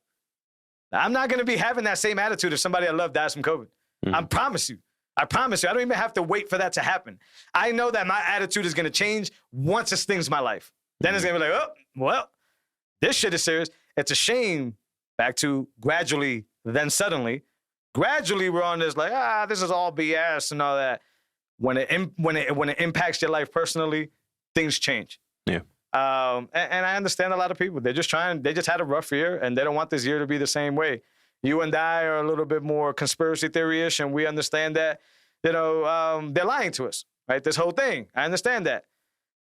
I'm not going to be having that same attitude if somebody I love dies from COVID. I promise you. I don't even have to wait for that to happen. I know that my attitude is going to change once it stings my life. Then it's going to be like, oh, well, this shit is serious. It's a shame. Back to gradually, then suddenly. Gradually, we're on this like, this is all BS and all that. When it impacts your life personally, things change. Yeah. And I understand a lot of people. They just had a rough year, and they don't want this year to be the same way. You and I are a little bit more conspiracy theory-ish, and we understand that, they're lying to us, right? This whole thing. I understand that.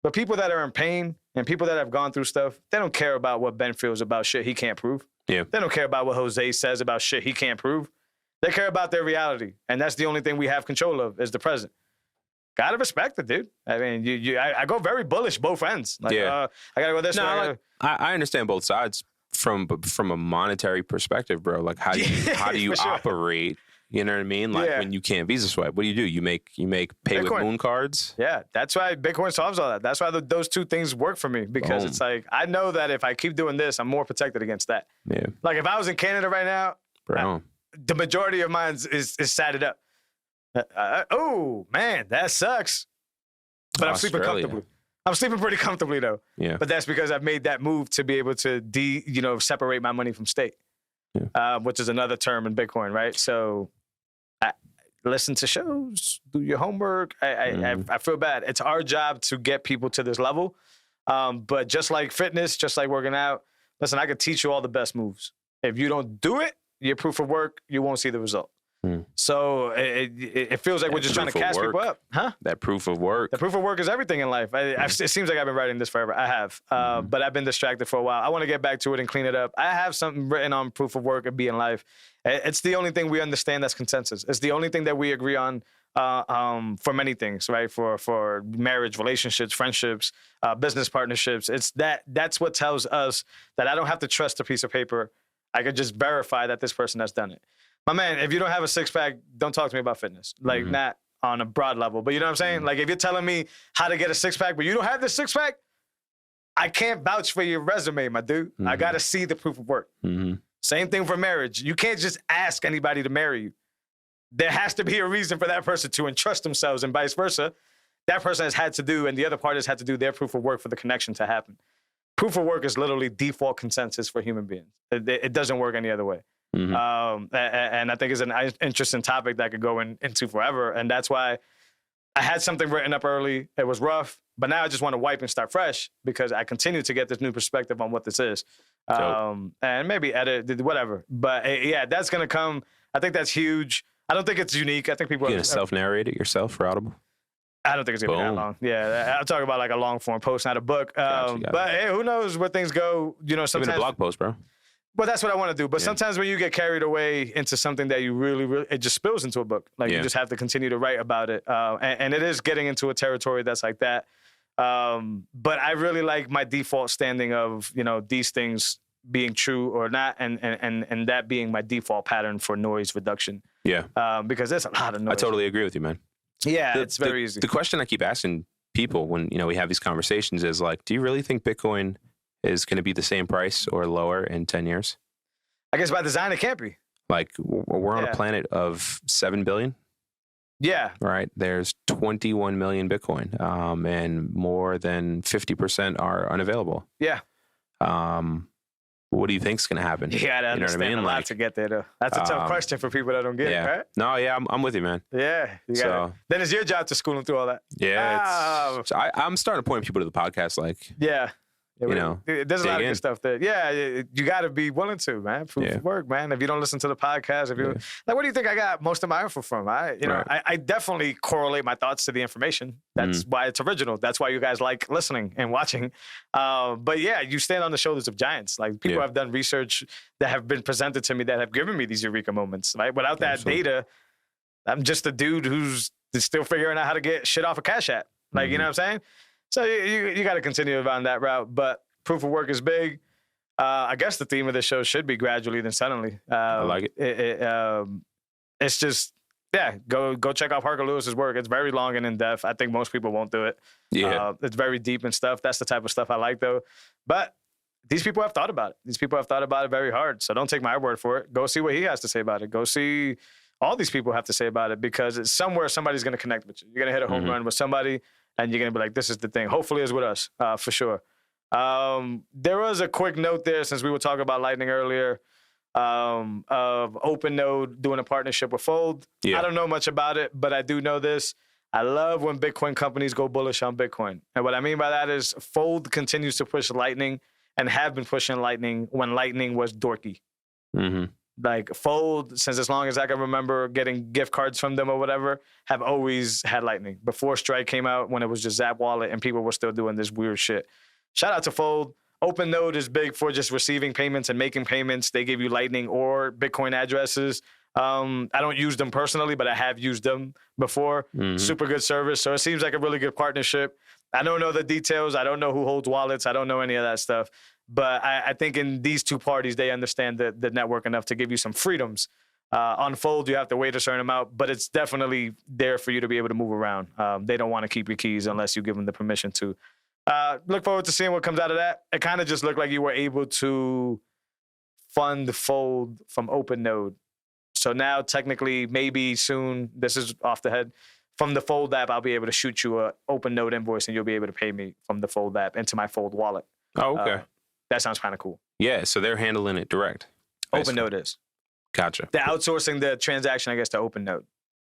But people that are in pain and people that have gone through stuff, they don't care about what Ben feels about shit he can't prove. Yeah. They don't care about what Jose says about shit he can't prove. They care about their reality, and that's the only thing we have control of is the present. Gotta respect it, dude. I mean, I go very bullish both ends. Like, I gotta go this way. I understand both sides from a monetary perspective, bro. Like, how do you operate? You know what I mean? Like, when you can't Visa swipe, what do? You make pay Bitcoin with Moon cards. Yeah, that's why Bitcoin solves all that. That's why those two things work for me because it's like I know that if I keep doing this, I'm more protected against that. Yeah. Like if I was in Canada right now, bro. The majority of mine is satted up. Oh, man, that sucks. But I'm sleeping comfortably. I'm sleeping pretty comfortably, though. Yeah. But that's because I've made that move to be able to separate my money from state, which is another term in Bitcoin, right? So listen to shows, do your homework. I feel bad. It's our job to get people to this level. But just like fitness, just like working out, listen, I could teach you all the best moves. If you don't do it, your proof of work, you won't see the result. So it feels like we're just trying to cast people up. Huh? That proof of work. The proof of work is everything in life. It seems like I've been writing this forever. I have. But I've been distracted for a while. I want to get back to it and clean it up. I have something written on proof of work and be in life. It's the only thing we understand that's consensus. It's the only thing that we agree on for many things, right? For marriage, relationships, friendships, business partnerships. That's what tells us that I don't have to trust a piece of paper. I could just verify that this person has done it. My man, if you don't have a six-pack, don't talk to me about fitness. Like, not on a broad level. But you know what I'm saying? Like, if you're telling me how to get a six-pack, but you don't have the six-pack, I can't vouch for your resume, my dude. I got to see the proof of work. Same thing for marriage. You can't just ask anybody to marry you. There has to be a reason for that person to entrust themselves and vice versa. That person has had to do, and the other party has had to do their proof of work for the connection to happen. Proof of work is literally default consensus for human beings. It doesn't work any other way. And I think it's an interesting topic that I could go into forever. And that's why I had something written up early. It was rough, but now I just want to wipe and start fresh because I continue to get this new perspective on what this is. And maybe edit, whatever. But yeah, that's going to come. I think that's huge. I don't think it's unique. I think people are going to self-narrate it yourself for Audible? I don't think it's going to be that long. Yeah, I'm talking about like a long form post, not a book. But hey, who knows where things go? You know, sometimes. Even a blog post, bro. Well, that's what I want to do. But sometimes when you get carried away into something that you really, it just spills into a book. Like you just have to continue to write about it. And it is getting into a territory that's like that. But I really like my default standing of, you know, these things being true or not, and that being my default pattern for noise reduction. Yeah. Because there's a lot of noise. I totally agree with you, man. Yeah, it's very easy. The question I keep asking people when, you know, we have these conversations is like, do you really think Bitcoin is going to be the same price or lower in 10 years? I guess by design, it can't be. Like, we're on a planet of 7 billion. Yeah. Right. There's 21 million Bitcoin, and more than 50% are unavailable. Yeah. What do you think's going to happen? You got to understand a lot to get there, though. That's a tough question for people that don't get it, right? No, yeah, I'm with you, man. Yeah. Then it's your job to school them through all that. Yeah. I'm starting to point people to the podcast, like. Yeah. You know, there's a lot of good stuff there. Yeah, you got to be willing to, man. Proof of work, man. If you don't listen to the podcast, like, where do you think I got most of my info from? I definitely correlate my thoughts to the information. That's why it's original. That's why you guys like listening and watching. But yeah, you stand on the shoulders of giants. Like, people have done research that have been presented to me that have given me these eureka moments. Right? Without that data, I'm just a dude who's still figuring out how to get shit off a Cash App. Like, you know what I'm saying? So you got to continue on that route, but proof of work is big. I guess the theme of the show should be gradually then suddenly. I like it. It's just, go check out Parker Lewis's work. It's very long and in depth. I think most people won't do it. Yeah, it's very deep and stuff. That's the type of stuff I like, though. But these people have thought about it. These people have thought about it very hard. So don't take my word for it. Go see what he has to say about it. Go see all these people have to say about it, because it's somewhere somebody's going to connect with you. You're going to hit a home run with somebody, and you're going to be like, this is the thing. Hopefully it's with us, for sure. There was a quick note there, since we were talking about Lightning earlier, of OpenNode doing a partnership with Fold. Yeah. I don't know much about it, but I do know this. I love when Bitcoin companies go bullish on Bitcoin. And what I mean by that is Fold continues to push Lightning and have been pushing Lightning when Lightning was dorky. Mm-hmm. Like, Fold, since as long as I can remember getting gift cards from them or whatever, have always had Lightning. Before Strike came out, when it was just Zap Wallet and people were still doing this weird shit. Shout out to Fold. OpenNode is big for just receiving payments and making payments. They give you Lightning or Bitcoin addresses. I don't use them personally, but I have used them before. Mm-hmm. Super good service. So it seems like a really good partnership. I don't know the details. I don't know who holds wallets. I don't know any of that stuff. But I think in these two parties, they understand the network enough to give you some freedoms. On Fold, you have to wait a certain amount, but it's definitely there for you to be able to move around. They don't want to keep your keys unless you give them the permission to. Look forward to seeing what comes out of that. It kind of just looked like you were able to fund Fold from OpenNode. So now, technically, maybe soon, this is off the head, from the Fold app, I'll be able to shoot you an OpenNode invoice, and you'll be able to pay me from the Fold app into my Fold wallet. Oh, okay. That sounds kind of cool. Yeah, so they're handling it direct. Basically. OpenNode is. Gotcha. They're outsourcing the transaction, I guess, to OpenNode.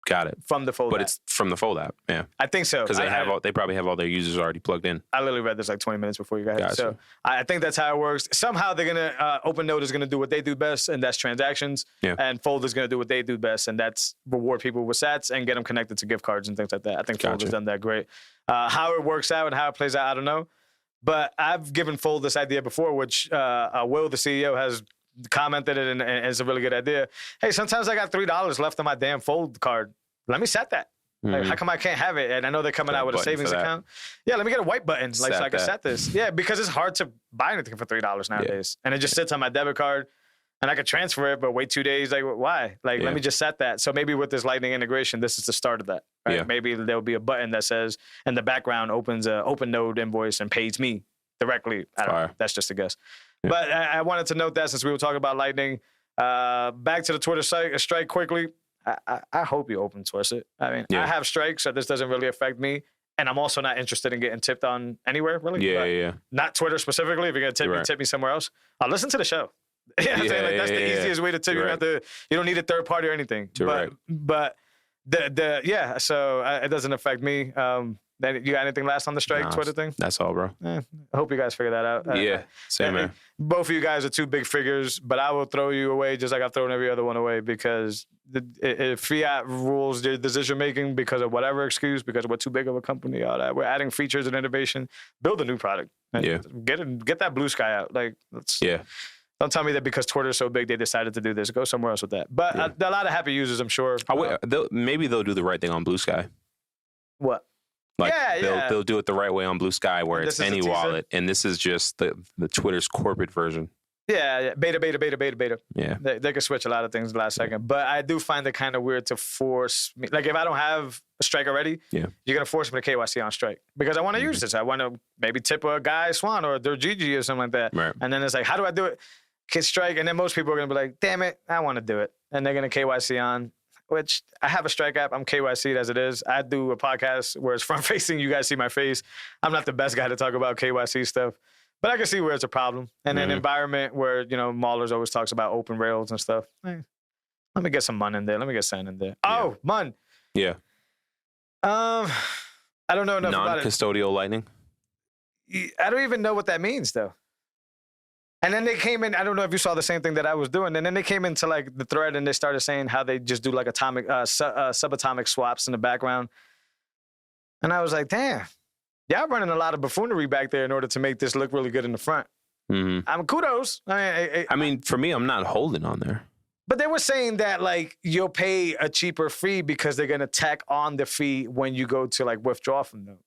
Got it. From the Fold app. But it's from the Fold app, yeah. I think so. Because they probably have all their users already plugged in. I literally read this like 20 minutes before you got here. Gotcha. So I think that's how it works. Somehow they're going to, OpenNode is going to do what they do best, and that's transactions. Yeah. And Fold is going to do what they do best, and that's reward people with sats and get them connected to gift cards and things like that. I think Fold has done that great. How it works out and how it plays out, I don't know. But I've given Fold this idea before, which Will, the CEO, has commented it, and it's a really good idea. Hey, sometimes I got $3 left on my damn Fold card. Let me set that. Mm-hmm. Like, how come I can't have it? And I know they're coming out with a savings account. Yeah, let me get a white button, like, so I can set this. Yeah, because it's hard to buy anything for $3 nowadays. Yeah. And it just sits on my debit card, and I could transfer it, but wait 2 days. Like, why? Like, let me just set that. So maybe with this Lightning integration, this is the start of that. Right? Yeah. Maybe there'll be a button that says, in the background, opens an OpenNode invoice and pays me directly. I don't know. That's just a guess. Yeah. But I wanted to note that since we were talking about Lightning. Back to the Twitter strike quickly. I hope you open source it. I mean, I have strikes, so this doesn't really affect me. And I'm also not interested in getting tipped on anywhere, really. Yeah. Not Twitter specifically. If you're going to tip me somewhere else. Listen to the show. You know what I'm saying? Like, that's the easiest way to tip. You don't need a third party or anything. But so it doesn't affect me. Then you got anything last on the strike Twitter thing? That's all, bro. I hope you guys figure that out. Same man. Both of you guys are two big figures, but I will throw you away just like I've thrown every other one away because if fiat rules the decision making because of whatever excuse, because we're too big of a company, all that. We're adding features and innovation. Build a new product. Get that blue sky out. Like, don't tell me that because Twitter's so big they decided to do this. Go somewhere else with that. But a lot of happy users, I'm sure. Maybe they'll do the right thing on Blue Sky. What? Like they'll do it the right way on Blue Sky where it's any wallet, and this is just the Twitter's corporate version. Yeah. Beta. Yeah. They can switch a lot of things last second. But I do find it kind of weird to force me. Like, if I don't have a strike already, you're going to force me to KYC on strike. Because I want to use this. I want to maybe tip a guy Swan or their GG or something like that. Right. And then it's like, how do I do it? Hit strike. And then most people are going to be like, damn it, I want to do it. And they're going to KYC on. Which I have a strike app. I'm KYC'd as it is. I do a podcast where it's front facing. You guys see my face. I'm not the best guy to talk about KYC stuff, but I can see where it's a problem. And an environment where, Maulers always talks about open rails and stuff. Let me get some MUN in there. Let me get sand in there. Oh, MUN. Yeah. I don't know enough about it. Non-custodial Lightning. I don't even know what that means though. And then they came in, I don't know if you saw the same thing that I was doing, and then they came into like the thread and they started saying how they just do like atomic, subatomic swaps in the background. And I was like, damn, y'all running a lot of buffoonery back there in order to make this look really good in the front. Mm-hmm. Kudos. I mean, for me, I'm not holding on there. But they were saying that like you'll pay a cheaper fee because they're going to tack on the fee when you go to like withdraw from them.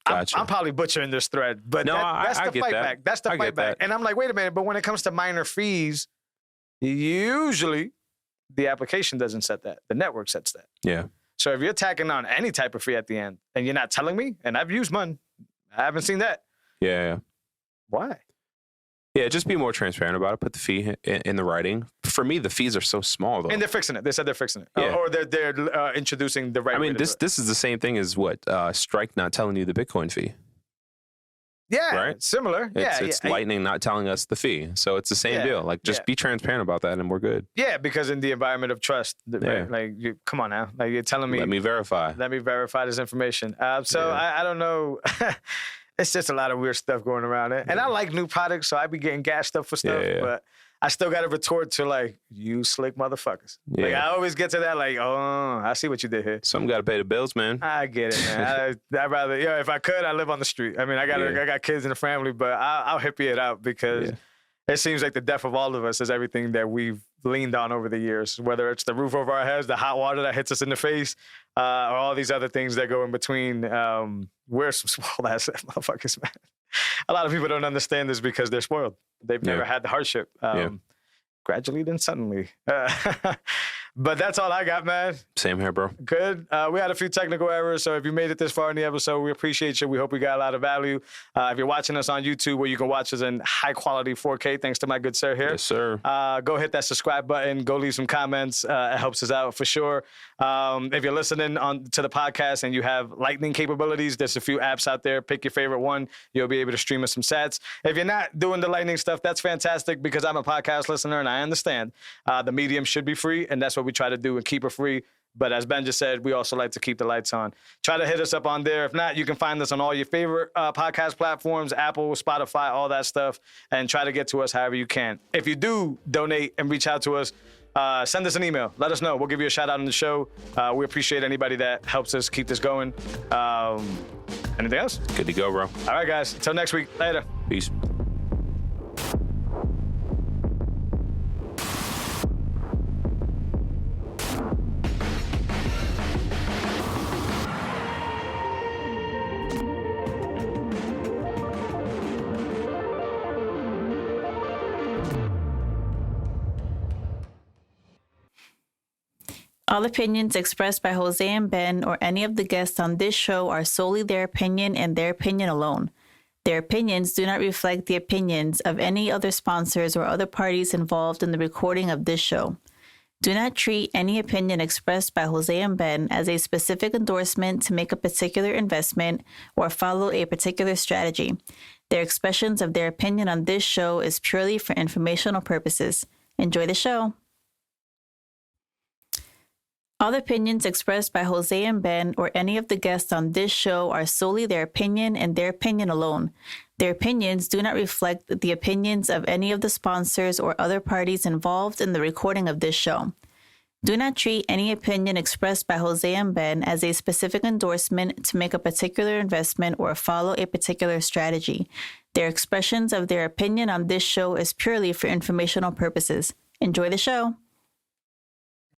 Gotcha. I'm probably butchering this thread, but that's the fight back. That's the fight back. And I'm like, wait a minute, but when it comes to minor fees, usually the application doesn't set that. The network sets that. Yeah. So if you're tacking on any type of fee at the end and you're not telling me, and I've used MUN, I haven't seen that. Yeah. Why? Yeah, just be more transparent about it. Put the fee in the writing. For me, the fees are so small, though. And they're fixing it. They said they're fixing it. Yeah. Or they're introducing the right way to do it. This is the same thing as what? Strike not telling you the Bitcoin fee. Yeah, right? similar. It's Lightning not telling us the fee. So it's the same deal. Like, just be transparent about that and we're good. Yeah, because in the environment of trust, right? Like, come on now. Like, you're telling me. Let me verify this information. I don't know. It's just a lot of weird stuff going around it. And I like new products, so I be getting gassed up for stuff. But I still got to retort to, like, you slick motherfuckers. Yeah. Like, I always get to that, like, oh, I see what you did here. Some got to pay the bills, man. I get it, man. I'd rather, if I could, I live on the street. I mean, I got kids in the family, but I'll hippie it out because it seems like the death of all of us is everything that we've leaned on over the years, whether it's the roof over our heads, the hot water that hits us in the face, or all these other things that go in between. We're some spoiled-ass motherfuckers, man. A lot of people don't understand this because they're spoiled. They've never had the hardship. Gradually, then suddenly. But that's all I got, man. Same here, bro. Good. We had a few technical errors, so if you made it this far in the episode, we appreciate you. We hope we got a lot of value. If you're watching us on YouTube, where you can watch us in high-quality 4K, thanks to my good sir here. Yes, sir. Go hit that subscribe button. Go leave some comments. It helps us out for sure. If you're listening to the podcast and you have Lightning capabilities, there's a few apps out there. Pick your favorite one. You'll be able to stream us some sats. If you're not doing the Lightning stuff, that's fantastic because I'm a podcast listener and I understand the medium should be free, and that's what we try to do and keep it free. But as Ben just said, we also like to keep the lights on. Try to hit us up on there. If not, you can find us on all your favorite podcast platforms, Apple, Spotify, all that stuff, and try to get to us however you can. If you do donate and reach out to us, send us an email. Let us know. We'll give you a shout out on the show. We appreciate anybody that helps us keep this going. Anything else? Good to go, bro. All right, guys. Until next week. Later. Peace. All opinions expressed by Jose and Ben or any of the guests on this show are solely their opinion and their opinion alone. Their opinions do not reflect the opinions of any other sponsors or other parties involved in the recording of this show. Do not treat any opinion expressed by Jose and Ben as a specific endorsement to make a particular investment or follow a particular strategy. Their expressions of their opinion on this show is purely for informational purposes. Enjoy the show. All opinions expressed by Jose and Ben or any of the guests on this show are solely their opinion and their opinion alone. Their opinions do not reflect the opinions of any of the sponsors or other parties involved in the recording of this show. Do not treat any opinion expressed by Jose and Ben as a specific endorsement to make a particular investment or follow a particular strategy. Their expressions of their opinion on this show is purely for informational purposes. Enjoy the show.